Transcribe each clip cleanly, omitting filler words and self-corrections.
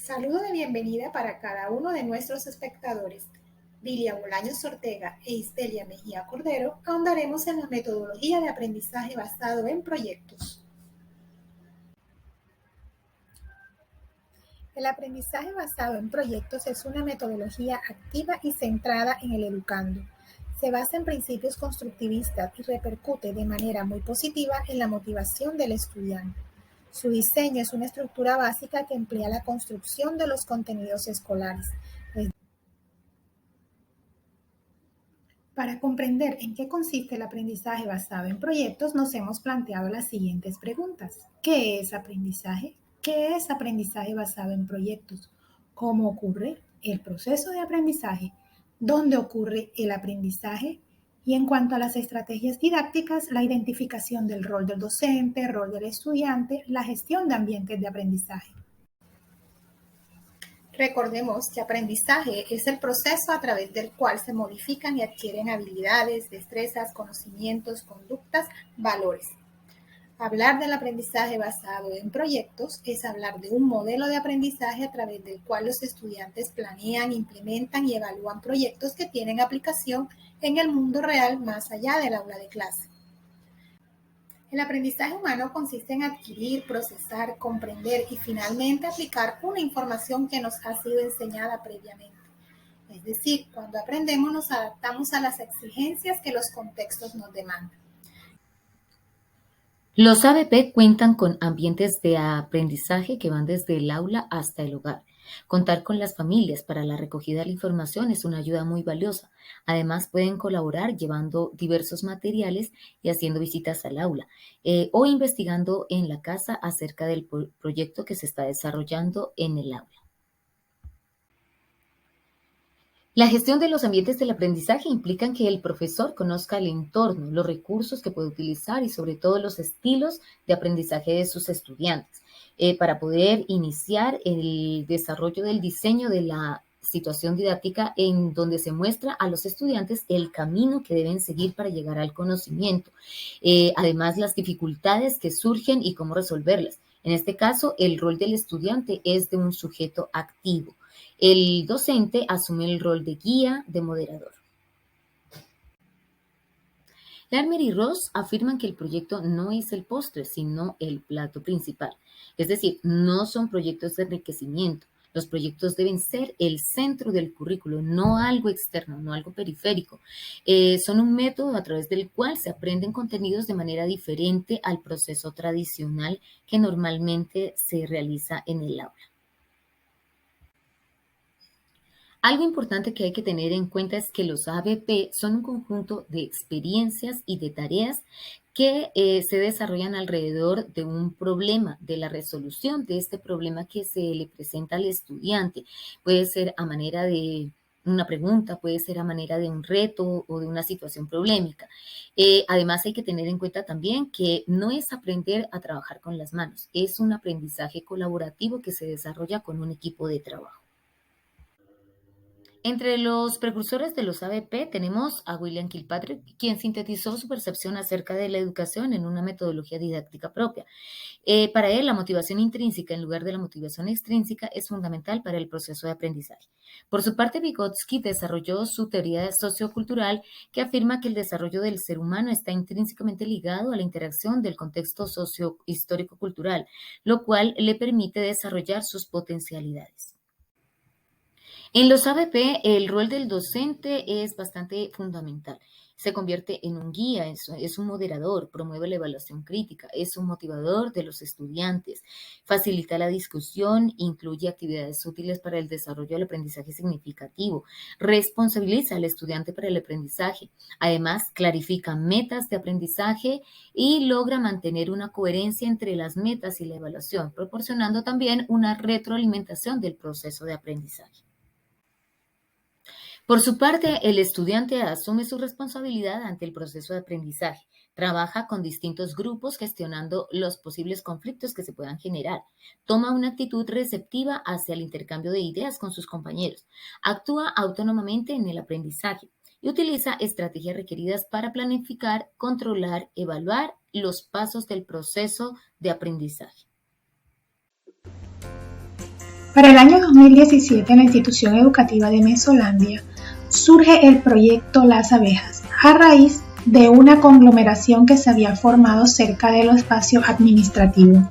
Saludo de bienvenida para cada uno de nuestros espectadores. Lilia Bolaños Ortega e Istelia Mejía Cordero ahondaremos en la metodología de aprendizaje basado en proyectos. El aprendizaje basado en proyectos es una metodología activa y centrada en el educando. Se basa en principios constructivistas y repercute de manera muy positiva en la motivación del estudiante. Su diseño es una estructura básica que emplea la construcción de los contenidos escolares. Para comprender en qué consiste el aprendizaje basado en proyectos, nos hemos planteado las siguientes preguntas. ¿Qué es aprendizaje? ¿Qué es aprendizaje basado en proyectos? ¿Cómo ocurre el proceso de aprendizaje? ¿Dónde ocurre el aprendizaje? Y en cuanto a las estrategias didácticas, la identificación del rol del docente, el rol del estudiante, la gestión de ambientes de aprendizaje. Recordemos que aprendizaje es el proceso a través del cual se modifican y adquieren habilidades, destrezas, conocimientos, conductas, valores. Hablar del aprendizaje basado en proyectos es hablar de un modelo de aprendizaje a través del cual los estudiantes planean, implementan y evalúan proyectos que tienen aplicación en el mundo real más allá del aula de clase. El aprendizaje humano consiste en adquirir, procesar, comprender y finalmente aplicar una información que nos ha sido enseñada previamente. Es decir, cuando aprendemos nos adaptamos a las exigencias que los contextos nos demandan. Los ABP cuentan con ambientes de aprendizaje que van desde el aula hasta el hogar. Contar con las familias para la recogida de la información es una ayuda muy valiosa. Además, pueden colaborar llevando diversos materiales y haciendo visitas al aula o investigando en la casa acerca del proyecto que se está desarrollando en el aula. La gestión de los ambientes del aprendizaje implica que el profesor conozca el entorno, los recursos que puede utilizar y sobre todo los estilos de aprendizaje de sus estudiantes para poder iniciar el desarrollo del diseño de la situación didáctica en donde se muestra a los estudiantes el camino que deben seguir para llegar al conocimiento. Además, las dificultades que surgen y cómo resolverlas. En este caso, el rol del estudiante es de un sujeto activo. El docente asume el rol de guía, de moderador. Larmer y Ross afirman que el proyecto no es el postre, sino el plato principal. Es decir, no son proyectos de enriquecimiento. Los proyectos deben ser el centro del currículo, no algo externo, no algo periférico. Son un método a través del cual se aprenden contenidos de manera diferente al proceso tradicional que normalmente se realiza en el aula. Algo importante que hay que tener en cuenta es que los ABP son un conjunto de experiencias y de tareas que se desarrollan alrededor de un problema, de la resolución de este problema que se le presenta al estudiante. Puede ser a manera de una pregunta, puede ser a manera de un reto o de una situación problemática. Además, hay que tener en cuenta también que no es aprender a trabajar con las manos, es un aprendizaje colaborativo que se desarrolla con un equipo de trabajo. Entre los precursores de los ABP tenemos a William Kilpatrick, quien sintetizó su percepción acerca de la educación en una metodología didáctica propia. Para él, la motivación intrínseca en lugar de la motivación extrínseca es fundamental para el proceso de aprendizaje. Por su parte, Vygotsky desarrolló su teoría sociocultural que afirma que el desarrollo del ser humano está intrínsecamente ligado a la interacción del contexto socio-histórico-cultural, lo cual le permite desarrollar sus potencialidades. En los ABP, el rol del docente es bastante fundamental. Se convierte en un guía, es un moderador, promueve la evaluación crítica, es un motivador de los estudiantes, facilita la discusión, incluye actividades útiles para el desarrollo del aprendizaje significativo, responsabiliza al estudiante para el aprendizaje, además clarifica metas de aprendizaje y logra mantener una coherencia entre las metas y la evaluación, proporcionando también una retroalimentación del proceso de aprendizaje. Por su parte, el estudiante asume su responsabilidad ante el proceso de aprendizaje. Trabaja con distintos grupos gestionando los posibles conflictos que se puedan generar. Toma una actitud receptiva hacia el intercambio de ideas con sus compañeros. Actúa autónomamente en el aprendizaje y utiliza estrategias requeridas para planificar, controlar, evaluar los pasos del proceso de aprendizaje. Para el año 2017, en la institución educativa de Mesolandia, surge el proyecto Las Abejas, a raíz de una conglomeración que se había formado cerca del espacio administrativo.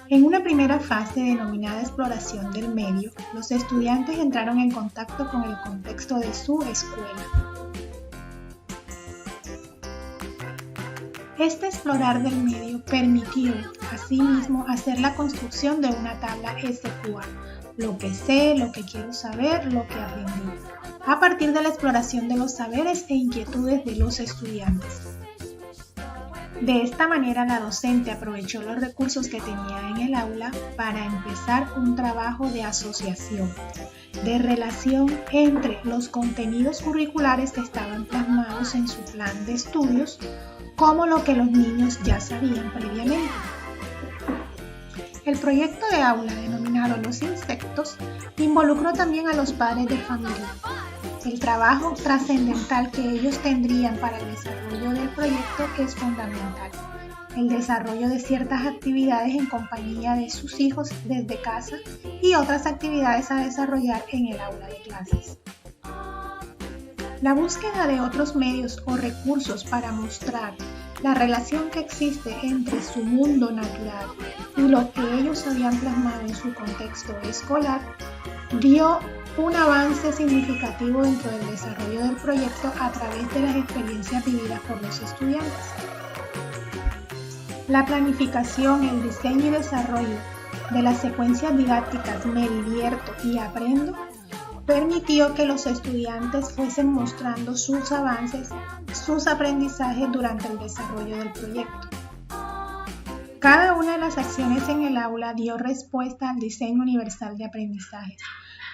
En una primera fase denominada exploración del medio, los estudiantes entraron en contacto con el contexto de su escuela. Este explorar del medio permitió, asimismo, hacer la construcción de una tabla SQA, lo que sé, lo que quiero saber, lo que aprendí, a partir de la exploración de los saberes e inquietudes de los estudiantes. De esta manera, la docente aprovechó los recursos que tenía en el aula para empezar un trabajo de asociación, de relación entre los contenidos curriculares que estaban plasmados en su plan de estudios, como lo que los niños ya sabían previamente. El proyecto de aula, denominado Los Insectos, involucró también a los padres de familia. El trabajo trascendental que ellos tendrían para el desarrollo del proyecto es fundamental. El desarrollo de ciertas actividades en compañía de sus hijos desde casa y otras actividades a desarrollar en el aula de clases. La búsqueda de otros medios o recursos para mostrar la relación que existe entre su mundo natural y lo que ellos habían plasmado en su contexto escolar dio un avance significativo dentro del desarrollo del proyecto a través de las experiencias vividas por los estudiantes. La planificación, el diseño y desarrollo de las secuencias didácticas Me Divierto y Aprendo permitió que los estudiantes fuesen mostrando sus avances, sus aprendizajes durante el desarrollo del proyecto. Cada una de las acciones en el aula dio respuesta al diseño universal de aprendizaje,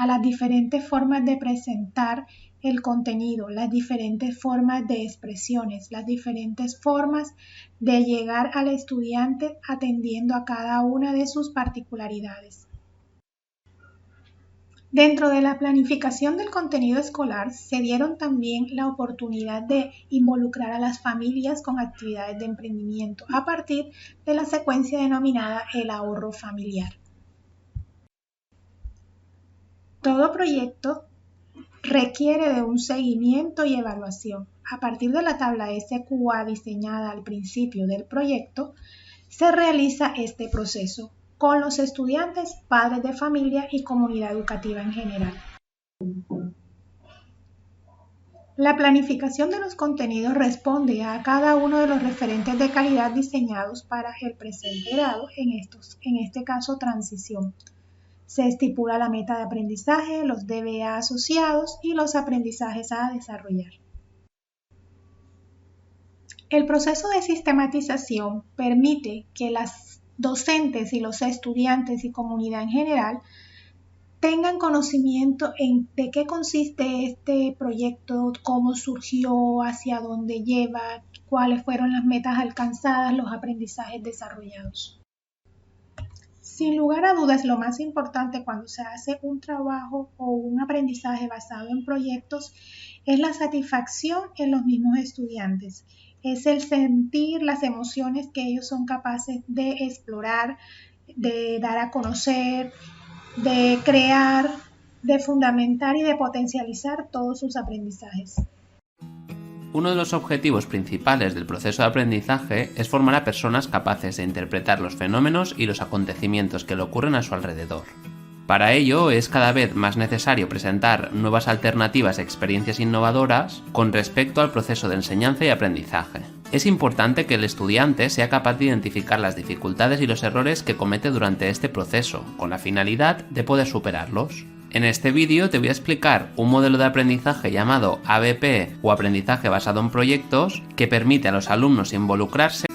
a las diferentes formas de presentar el contenido, las diferentes formas de expresiones, las diferentes formas de llegar al estudiante atendiendo a cada una de sus particularidades. Dentro de la planificación del contenido escolar se dieron también la oportunidad de involucrar a las familias con actividades de emprendimiento a partir de la secuencia denominada el ahorro familiar. Todo proyecto requiere de un seguimiento y evaluación. A partir de la tabla SQA diseñada al principio del proyecto, se realiza este proceso con los estudiantes, padres de familia y comunidad educativa en general. La planificación de los contenidos responde a cada uno de los referentes de calidad diseñados para el presente grado, en este caso transición. Se estipula la meta de aprendizaje, los DBA asociados y los aprendizajes a desarrollar. El proceso de sistematización permite que las docentes y los estudiantes y comunidad en general tengan conocimiento de qué consiste este proyecto, cómo surgió, hacia dónde lleva, cuáles fueron las metas alcanzadas, los aprendizajes desarrollados. Sin lugar a dudas, lo más importante cuando se hace un trabajo o un aprendizaje basado en proyectos es la satisfacción en los mismos estudiantes. Es el sentir las emociones que ellos son capaces de explorar, de dar a conocer, de crear, de fundamentar y de potencializar todos sus aprendizajes. Uno de los objetivos principales del proceso de aprendizaje es formar a personas capaces de interpretar los fenómenos y los acontecimientos que le ocurren a su alrededor. Para ello es cada vez más necesario presentar nuevas alternativas e experiencias innovadoras con respecto al proceso de enseñanza y aprendizaje. Es importante que el estudiante sea capaz de identificar las dificultades y los errores que comete durante este proceso, con la finalidad de poder superarlos. En este vídeo te voy a explicar un modelo de aprendizaje llamado ABP o aprendizaje basado en proyectos que permite a los alumnos involucrarse.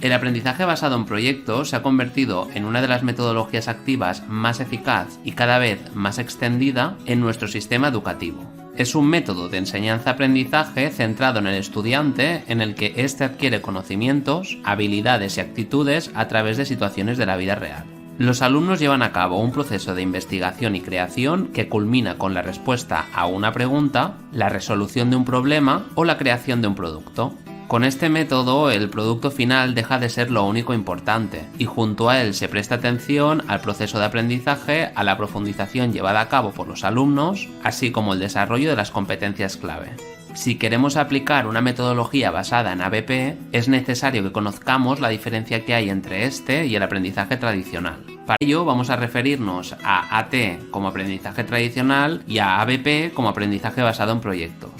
El aprendizaje basado en proyectos se ha convertido en una de las metodologías activas más eficaz y cada vez más extendida en nuestro sistema educativo. Es un método de enseñanza-aprendizaje centrado en el estudiante en el que éste adquiere conocimientos, habilidades y actitudes a través de situaciones de la vida real. Los alumnos llevan a cabo un proceso de investigación y creación que culmina con la respuesta a una pregunta, la resolución de un problema o la creación de un producto. Con este método, el producto final deja de ser lo único importante, y junto a él se presta atención al proceso de aprendizaje, a la profundización llevada a cabo por los alumnos, así como el desarrollo de las competencias clave. Si queremos aplicar una metodología basada en ABP, es necesario que conozcamos la diferencia que hay entre este y el aprendizaje tradicional. Para ello vamos a referirnos a AT como aprendizaje tradicional y a ABP como aprendizaje basado en proyectos.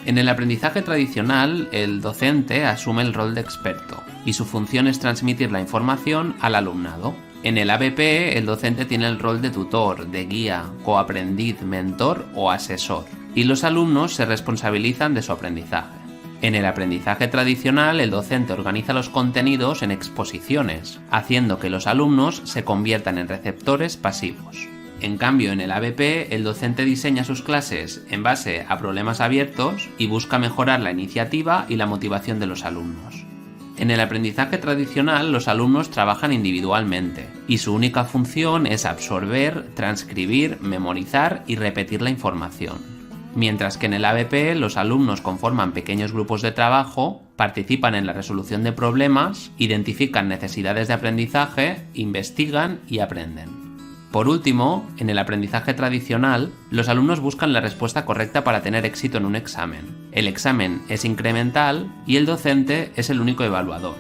En el aprendizaje tradicional, el docente asume el rol de experto y su función es transmitir la información al alumnado. En el ABP, el docente tiene el rol de tutor, de guía, coaprendiz, mentor o asesor, y los alumnos se responsabilizan de su aprendizaje. En el aprendizaje tradicional, el docente organiza los contenidos en exposiciones, haciendo que los alumnos se conviertan en receptores pasivos. En cambio, en el ABP, el docente diseña sus clases en base a problemas abiertos y busca mejorar la iniciativa y la motivación de los alumnos. En el aprendizaje tradicional, los alumnos trabajan individualmente y su única función es absorber, transcribir, memorizar y repetir la información. Mientras que en el ABP, los alumnos conforman pequeños grupos de trabajo, participan en la resolución de problemas, identifican necesidades de aprendizaje, investigan y aprenden. Por último, en el aprendizaje tradicional, los alumnos buscan la respuesta correcta para tener éxito en un examen. El examen es incremental y el docente es el único evaluador.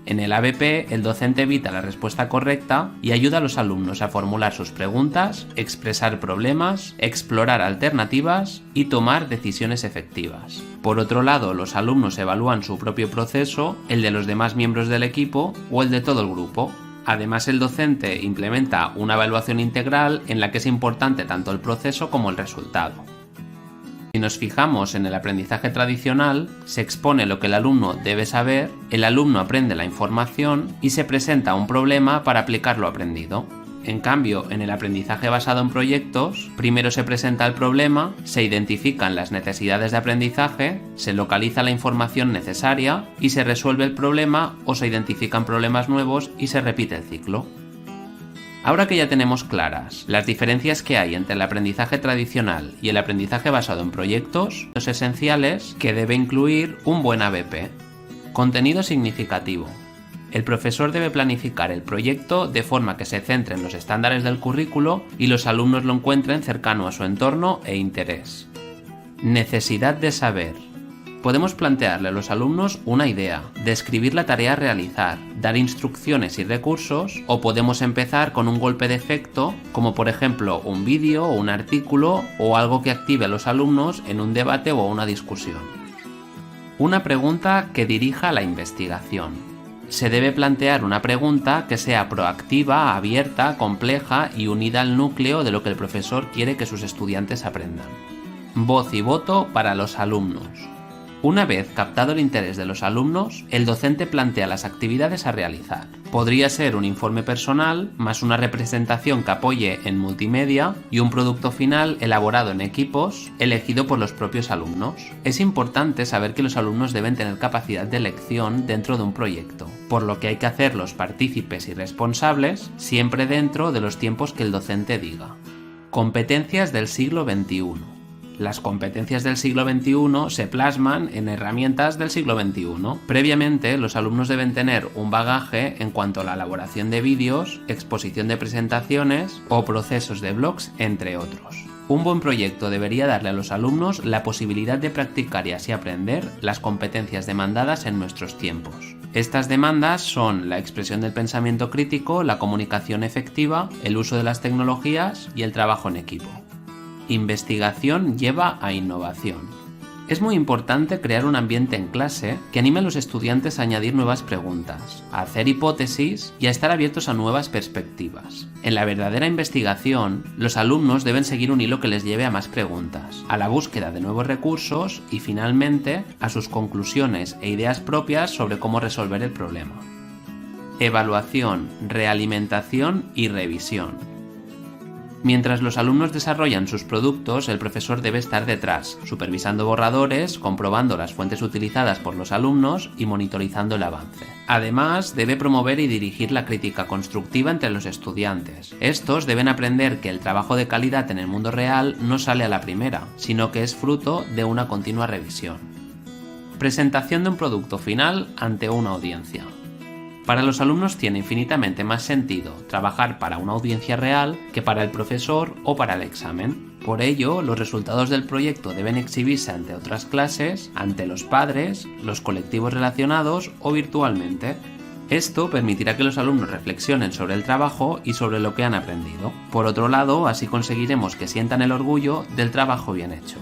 En el ABP, el docente evita la respuesta correcta y ayuda a los alumnos a formular sus preguntas, expresar problemas, explorar alternativas y tomar decisiones efectivas. Por otro lado, los alumnos evalúan su propio proceso, el de los demás miembros del equipo o el de todo el grupo. Además, el docente implementa una evaluación integral en la que es importante tanto el proceso como el resultado. Si nos fijamos en el aprendizaje tradicional, se expone lo que el alumno debe saber, el alumno aprende la información y se presenta un problema para aplicar lo aprendido. En cambio, en el aprendizaje basado en proyectos, primero se presenta el problema, se identifican las necesidades de aprendizaje, se localiza la información necesaria y se resuelve el problema o se identifican problemas nuevos y se repite el ciclo. Ahora que ya tenemos claras las diferencias que hay entre el aprendizaje tradicional y el aprendizaje basado en proyectos, los esenciales que debe incluir un buen ABP. Contenido significativo. El profesor debe planificar el proyecto de forma que se centre en los estándares del currículo y los alumnos lo encuentren cercano a su entorno e interés. Necesidad de saber. Podemos plantearle a los alumnos una idea, describir la tarea a realizar, dar instrucciones y recursos, o podemos empezar con un golpe de efecto, como por ejemplo un vídeo o un artículo o algo que active a los alumnos en un debate o una discusión. Una pregunta que dirija a la investigación. Se debe plantear una pregunta que sea proactiva, abierta, compleja y unida al núcleo de lo que el profesor quiere que sus estudiantes aprendan. Voz y voto para los alumnos. Una vez captado el interés de los alumnos, el docente plantea las actividades a realizar. Podría ser un informe personal, más una representación que apoye en multimedia y un producto final elaborado en equipos, elegido por los propios alumnos. Es importante saber que los alumnos deben tener capacidad de elección dentro de un proyecto, por lo que hay que hacerlos partícipes y responsables, siempre dentro de los tiempos que el docente diga. Competencias del siglo XXI. Las competencias del siglo XXI se plasman en herramientas del siglo XXI. Previamente, los alumnos deben tener un bagaje en cuanto a la elaboración de vídeos, exposición de presentaciones o procesos de blogs, entre otros. Un buen proyecto debería darle a los alumnos la posibilidad de practicar y así aprender las competencias demandadas en nuestros tiempos. Estas demandas son la expresión del pensamiento crítico, la comunicación efectiva, el uso de las tecnologías y el trabajo en equipo. Investigación lleva a innovación. Es muy importante crear un ambiente en clase que anime a los estudiantes a añadir nuevas preguntas, a hacer hipótesis y a estar abiertos a nuevas perspectivas. En la verdadera investigación, los alumnos deben seguir un hilo que les lleve a más preguntas, a la búsqueda de nuevos recursos y finalmente a sus conclusiones e ideas propias sobre cómo resolver el problema. Evaluación, realimentación y revisión. Mientras los alumnos desarrollan sus productos, el profesor debe estar detrás, supervisando borradores, comprobando las fuentes utilizadas por los alumnos y monitorizando el avance. Además, debe promover y dirigir la crítica constructiva entre los estudiantes. Estos deben aprender que el trabajo de calidad en el mundo real no sale a la primera, sino que es fruto de una continua revisión. Presentación de un producto final ante una audiencia. Para los alumnos tiene infinitamente más sentido trabajar para una audiencia real que para el profesor o para el examen. Por ello, los resultados del proyecto deben exhibirse ante otras clases, ante los padres, los colectivos relacionados o virtualmente. Esto permitirá que los alumnos reflexionen sobre el trabajo y sobre lo que han aprendido. Por otro lado, así conseguiremos que sientan el orgullo del trabajo bien hecho.